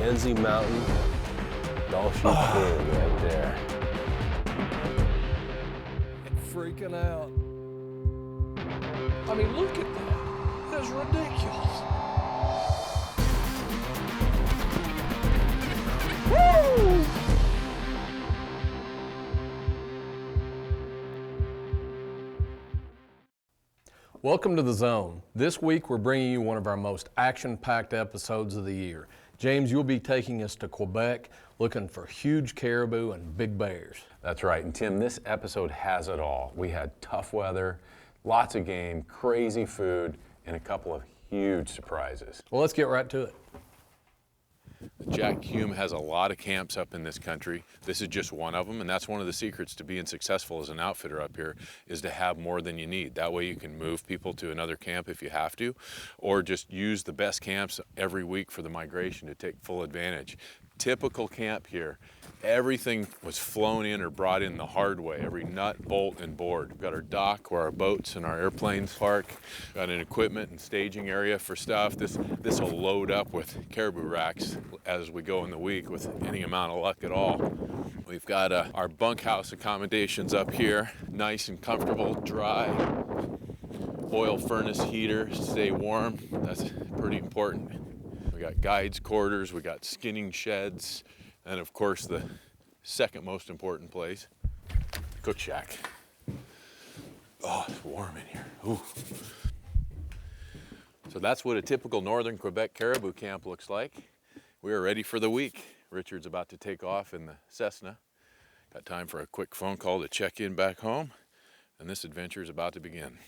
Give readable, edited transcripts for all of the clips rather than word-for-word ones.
Enzi Mountain Dolphin King right there. Freaking out. I mean, look at that. That's ridiculous. Woo! Welcome to The Zone. This week we're bringing you one of our most action-packed episodes of the year. James, you'll be taking us to Quebec looking for huge caribou and big bears. That's right, and Tim, this episode has it all. We had tough weather, lots of game, crazy food, and a couple of huge surprises. Well, let's get right to it. Jack Hume has a lot of camps up in this country. This is just one of them, and that's one of the secrets to being successful as an outfitter up here, is to have more than you need. That way you can move people to another camp if you have to, or just use the best camps every week for the migration to take full advantage. Typical camp here, everything was flown in or brought in the hard way, every nut, bolt, and board. We've got our dock where our boats and our airplanes park. Got an equipment and staging area for stuff. This will load up with caribou racks as we go in the week with any amount of luck at all. We've got our bunkhouse accommodations up here, nice and comfortable, dry. Oil furnace heater, stay warm, that's pretty important. We got guides quarters, we got skinning sheds, and of course the second most important place, cook shack. Oh, it's warm in here. Ooh. So that's what a typical northern Quebec caribou camp looks like. We are ready for the week. Richard's about to take off in the Cessna. Got time for a quick phone call to check in back home, and this adventure is about to begin.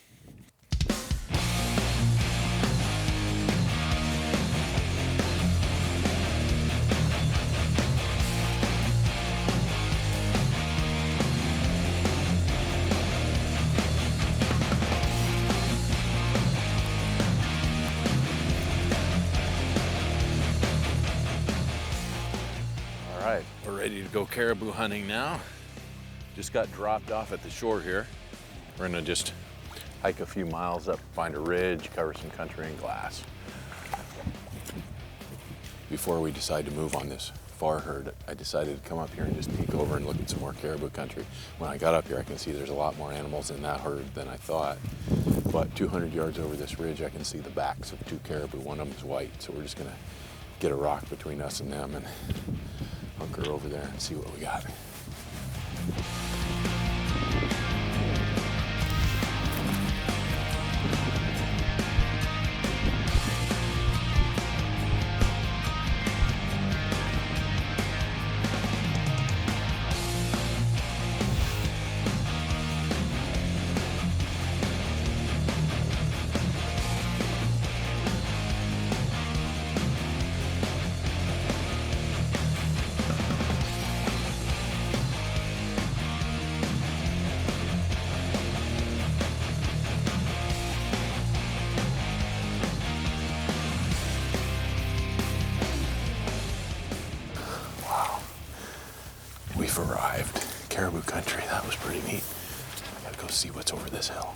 We're ready to go caribou hunting now. Just got dropped off at the shore here. We're gonna just hike a few miles up, find a ridge, cover some country in glass. Before we decide to move on this far herd, I decided to come up here and just peek over and look at some more caribou country. When I got up here, I can see there's a lot more animals in that herd than I thought. But 200 yards over this ridge, I can see the backs of two caribou. One of them is white, so we're just gonna get a rock between us and them and hunker over there and see what we got. We've arrived. Caribou country, that was pretty neat. I gotta go see what's over this hill.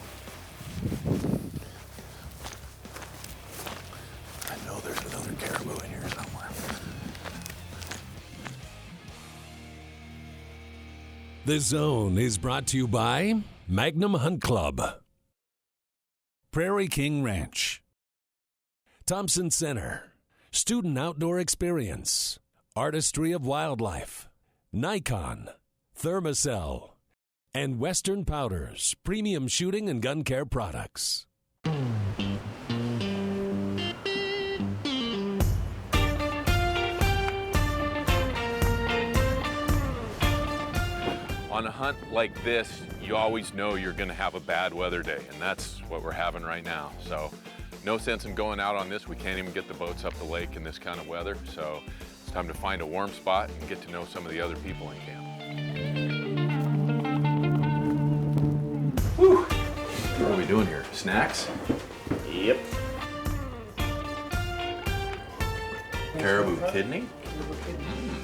I know there's another caribou in here somewhere. The Zone is brought to you by Magnum Hunt Club, Prairie King Ranch, Thompson Center, Student Outdoor Experience, Artistry of Wildlife, Nikon, Thermacell, and Western Powders, premium shooting and gun care products. On a hunt like this, you always know you're gonna have a bad weather day, and that's what we're having right now. So no sense in going out on this. We can't even get the boats up the lake in this kind of weather. So it's time to find a warm spot and get to know some of the other people in camp. Whew. What are we doing here? Snacks? Yep. Caribou kidney?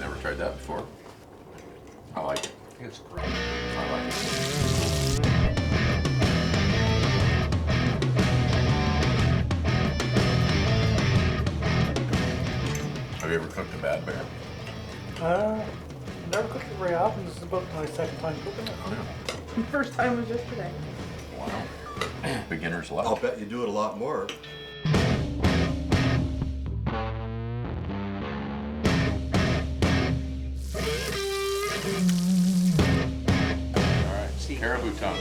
Never tried that before. I like it. It's great. I like it. Have you ever cooked a bad bear? Never cooked it very often. This is about my second time cooking it. First time was yesterday. Wow. Beginner's luck. I'll bet you do it a lot more. All right, caribou tongue.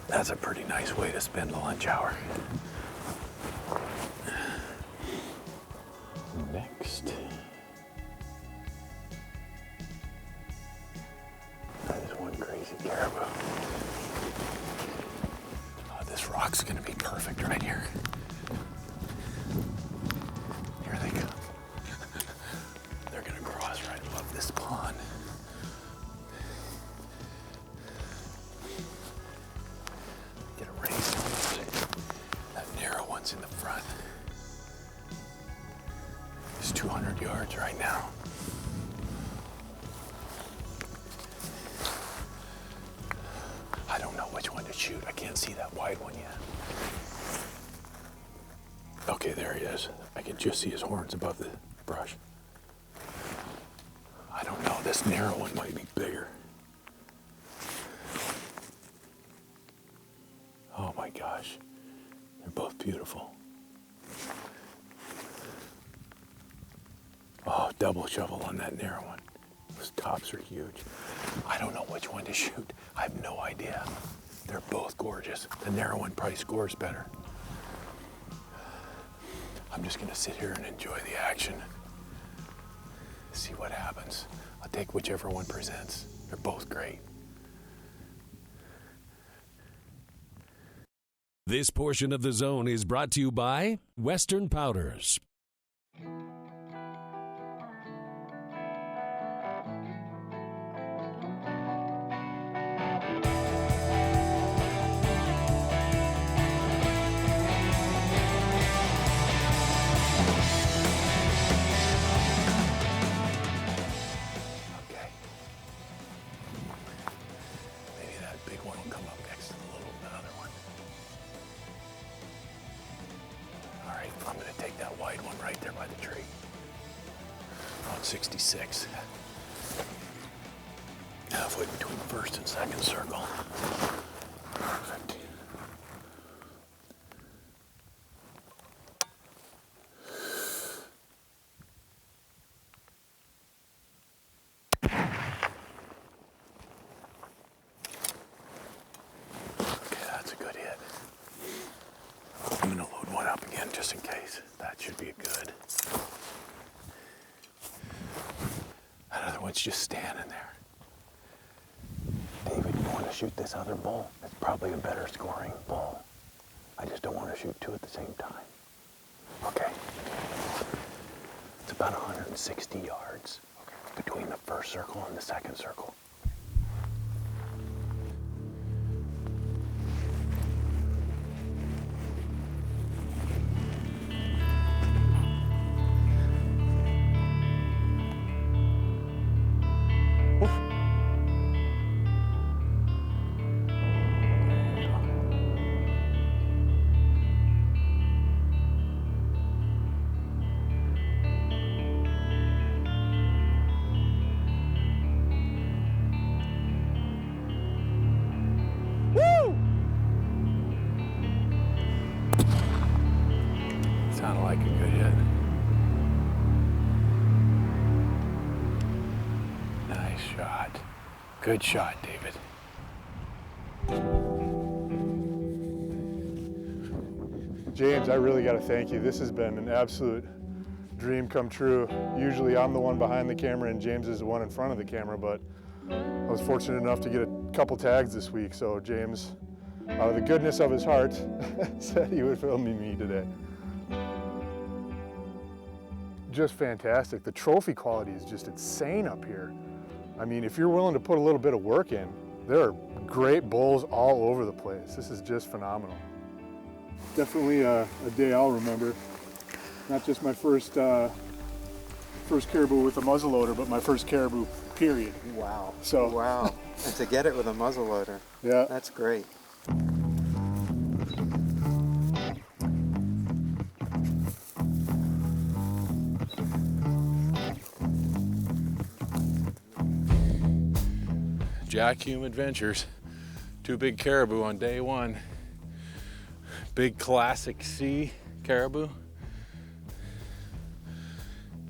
That's a pretty nice way to spend the lunch hour. Next. That is one crazy caribou. Oh, this rock's gonna be perfect right here. Here they come. They're gonna cross right above this pond. Get a race on it. That narrow one's in the front. It's 200 yards right now. I don't know which one to shoot. I can't see that wide one yet. Okay, there he is. I can just see his horns above the brush. I don't know. This narrow one might be bigger. Oh my gosh. They're both beautiful. Oh, double shovel on that narrow one. Those tops are huge. I don't know which one to shoot. I have no idea. They're both gorgeous. The narrow one probably scores better. I'm just gonna sit here and enjoy the action. See what happens. I'll take whichever one presents. They're both great. This portion of the zone is brought to you by Western Powders. Okay. Maybe that big one will come up next to the other one. All right, I'm gonna take that wide one right there by the tree. On 66. Halfway between first and second circle. Perfect. Okay, that's a good hit. I'm gonna load one up again just in case. That should be good. That other one's just standing there. David, you want to shoot this other bull? It's probably a better scoring bull. I just don't want to shoot two at the same time. Okay. It's about 160 yards between the first circle and the second circle. Sounded like a good hit. Nice shot. Good shot, David. James, I really got to thank you. This has been an absolute dream come true. Usually I'm the one behind the camera and James is the one in front of the camera, but I was fortunate enough to get a couple tags this week. So James, out of the goodness of his heart, said he would film me today. Just fantastic. The trophy quality is just insane up here. I mean, if you're willing to put a little bit of work in, there are great bulls all over the place. This is just phenomenal. Definitely a day I'll remember. Not just my first caribou with a muzzleloader, but my first caribou, period. Wow. So. Wow. And to get it with a muzzleloader. Yeah. That's great. Jack Hume Adventures. 2 big caribou on day 1. Big classic C caribou.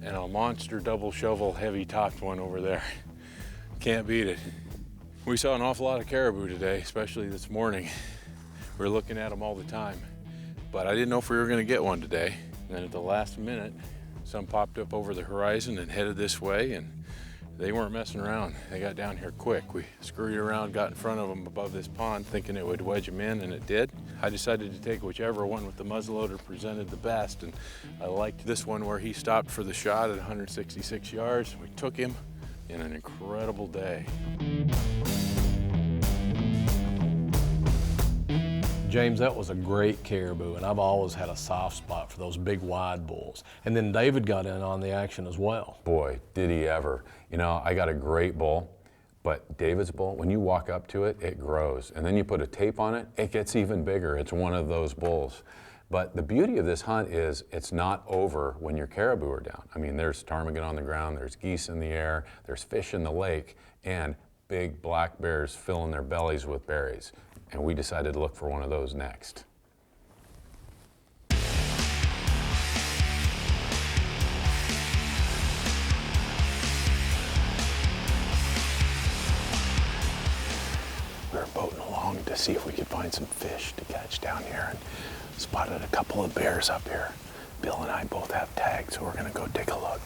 And a monster double shovel heavy topped one over there. Can't beat it. We saw an awful lot of caribou today, especially this morning. We were looking at them all the time, but I didn't know if we were gonna get one today. And then at the last minute, some popped up over the horizon and headed this way, and they weren't messing around. They got down here quick. We scurried around, got in front of them above this pond, thinking it would wedge them in, and it did. I decided to take whichever one with the muzzleloader presented the best, and I liked this one where he stopped for the shot at 166 yards. We took him in an incredible day. James, that was a great caribou, and I've always had a soft spot for those big wide bulls. And then David got in on the action as well. Boy, did he ever. You know, I got a great bull, but David's bull, when you walk up to it, it grows. And then you put a tape on it, it gets even bigger. It's one of those bulls. But the beauty of this hunt is it's not over when your caribou are down. I mean, there's ptarmigan on the ground, there's geese in the air, there's fish in the lake, and big black bears filling their bellies with berries. And we decided to look for one of those next. We were boating along to see if we could find some fish to catch down here, and spotted a couple of bears up here. Bill and I both have tags, so we're gonna go take a look.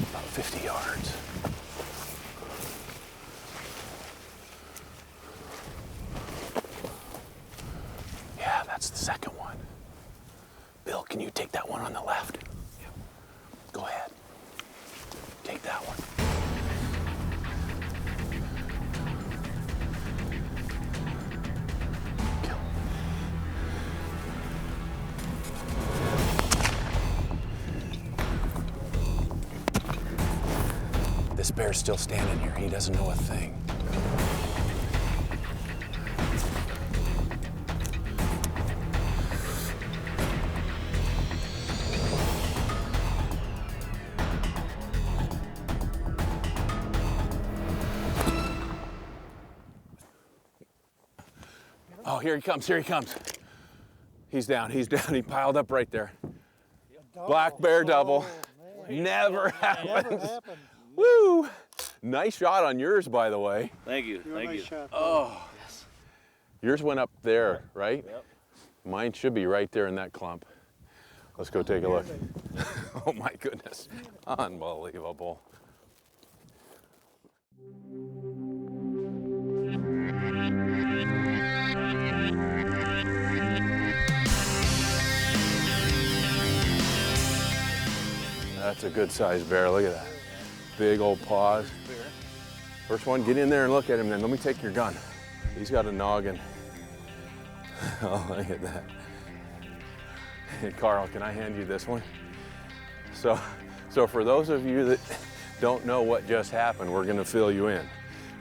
About 50 yards. Yeah, that's the second one. Bill, can you take that one on the left? Yep. Go ahead. Take that one. Kill. This bear's still standing here. He doesn't know a thing. Oh, here he comes, here he comes. He's down, he piled up right there. Black bear double. Never happens. Woo! Nice shot on yours, by the way. Thank you. Thank you. Oh, yes. Yours went up there, right? Yep. Mine should be right there in that clump. Let's go take a look. Oh my goodness. Unbelievable. That's a good sized bear. Look at that. Big old paws. First one, get in there and look at him then. Let me take your gun. He's got a noggin. Oh, look at that. Hey, Carl, can I hand you this one? So for those of you that don't know what just happened, we're gonna fill you in.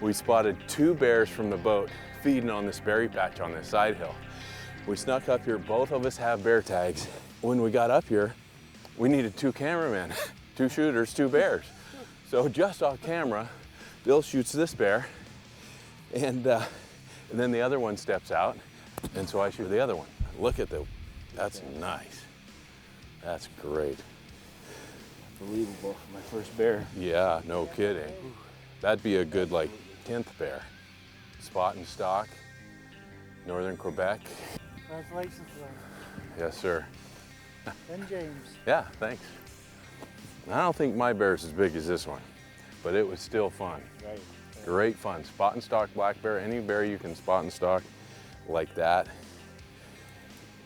We spotted 2 bears from the boat feeding on this berry patch on this side hill. We snuck up here, both of us have bear tags. When we got up here, we needed 2 cameramen, 2 shooters, 2 bears. So just off camera, Bill shoots this bear, and then the other one steps out, and so I shoot the other one. Look at that's nice. That's great. Unbelievable for my first bear. Yeah, no kidding. That'd be a good like 10th bear. Spot and stock, northern Quebec. Congratulations, sir. Yes, sir. And James. Yeah, thanks. I don't think my bear's as big as this one, but it was still fun. Right. Great fun. Spot and stock black bear, any bear you can spot and stock like that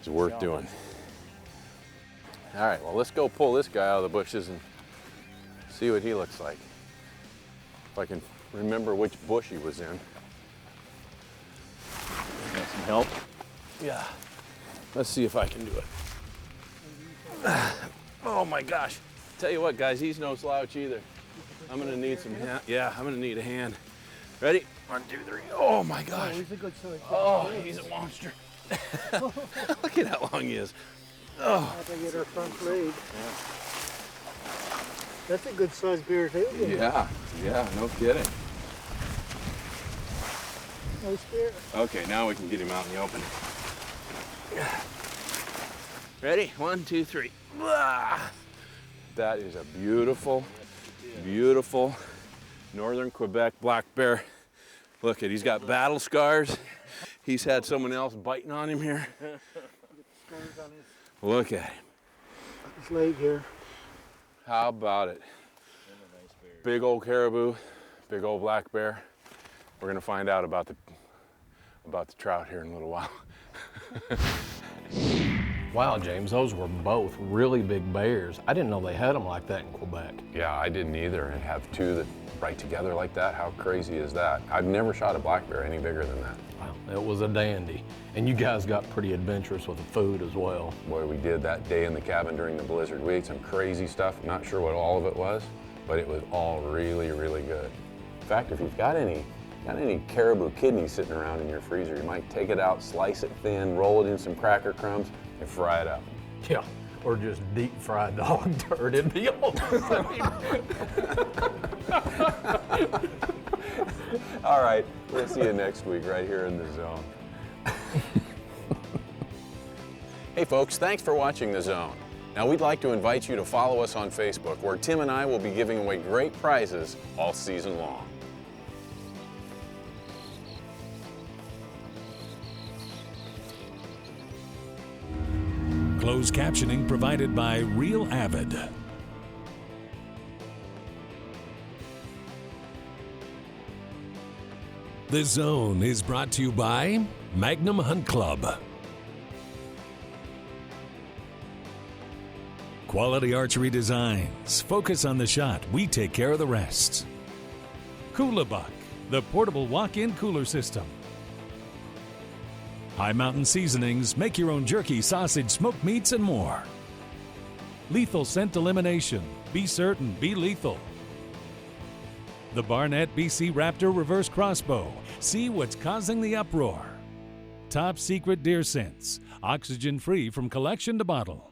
is worth doing. All right, well, let's go pull this guy out of the bushes and see what he looks like. If I can remember which bush he was in. Want some help? Yeah. Let's see if I can do it. Oh my gosh. Tell you what, guys, he's no slouch either. I'm gonna need some hand. Yeah, I'm gonna need a hand. Ready? 1, 2, 3. Oh my gosh. Oh, he's a good size. Oh, he's a monster. Look at how long he is. Oh. Have to get our front leg. That's a good sized bear too. Yeah, no kidding. Nice bear. Okay, now we can get him out in the open. Ready? 1, 2, 3. That is a beautiful, beautiful northern Quebec black bear. Look at, he's got battle scars. He's had someone else biting on him here. Look at him. His leg here. How about it? Big old caribou, big old black bear. We're gonna find out about the trout here in a little while. Wow, James, those were both really big bears. I didn't know they had them like that in Quebec. Yeah, I didn't either, and have two that right together like that, how crazy is that? I've never shot a black bear any bigger than that. Wow, it was a dandy. And you guys got pretty adventurous with the food as well. Boy, we did that day in the cabin during the blizzard. We ate some crazy stuff, not sure what all of it was, but it was all really, really good. In fact, if you've got any caribou kidneys sitting around in your freezer, you might take it out, slice it thin, roll it in some cracker crumbs, and fry it up. Yeah, or just deep fried dog turd in the old. All right, we'll see you next week right here in The Zone. Hey folks, thanks for watching The Zone. Now we'd like to invite you to follow us on Facebook, where Tim and I will be giving away great prizes all season long. Closed captioning provided by Real Avid. The Zone is brought to you by Magnum Hunt Club. Quality archery designs. Focus on the shot. We take care of the rest. Coolabuck, the portable walk-in cooler system. High Mountain Seasonings, make your own jerky, sausage, smoked meats, and more. Lethal Scent Elimination, be certain, be lethal. The Barnett BC Raptor Reverse Crossbow, see what's causing the uproar. Top Secret Deer Scents, oxygen-free from collection to bottle.